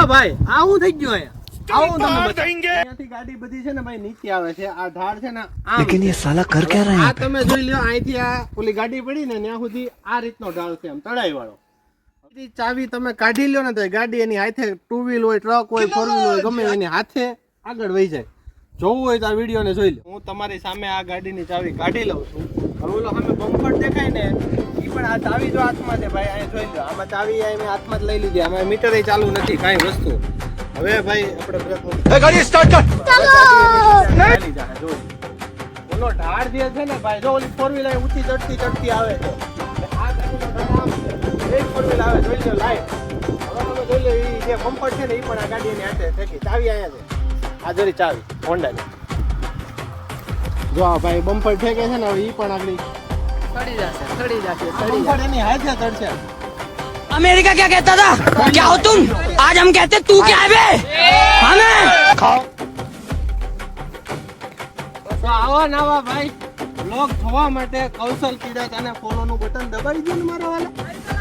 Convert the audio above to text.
ભાઈ આવું થઈ ગયું આવું તમે અહીંયાથી ગાડી બધી છે ને ભાઈ નીચે આવે છે આ ઢાળ છે ને આમ लेकिन ये साला कर क्या रहा है આ તમે જોઈ લ્યો અહીંથી આ ઓલી ગાડી પડી ને ત્યાં સુધી આ રીતનો ઢાળ છે આમ તળાઈ વાળો ચાવી તમે કાઢી લ્યો ને તો ગાડી એની હાથે ટુ વ્હીલ હોય ટ્રક હોય ફોર વ્હીલ હોય ગમે એની હાથે આગળ વહી જાય જોવું હોય તો આ વિડીયો ને જોઈ લો હું તમારી સામે આ ગાડીની ચાવી કાઢી લઉં છું હવે ઓલો સામે બમ્પર દેખાય ને ઈ પણ આ ચાવી જો હાથમાં છે ભાઈ અહીંયા જોઈ લો આમાં ચાવી આ મેં હાથમાં જ લઈ લીધી આમાં મીટર ચાલુ નથી કાંઈ વસ્તુ હવે ભાઈ આપણે गाड़ी स्टार्ट कर ચાલી જાય જો ઓલો ઢાળ જે છે ને ભાઈ જો ઓલી ફોર વ્હીલ ઊંચી ચડતી આવે છે આ ગાડીનો ઢાળ આમ છે એક ફોર વ્હીલ આવે જોઈ લો લાઈટ હવે તમે જોઈ લો ઈ જે બમ્પર છે ને ઈ પણ આ ગાડીની હાથે ફેંકી ચાવી અહીંયા છે આ જરી ચાવી હોન્ડાની જો આ ભાઈ બમ્પર ઠેકે છે ને હવે ઈ પણ આગળ સડી જશે બમ્પર એની હાથે ચડશે अमेरिका क्या कहता था क्या हो तुम आज हम कहते तू क्या है बे हमें તો આવા નવા ભાઈ બ્લોગ જોવા માટે કૌશલ પીડા અને ફોલો નું બટન દબાવી દો ને મારા વાલા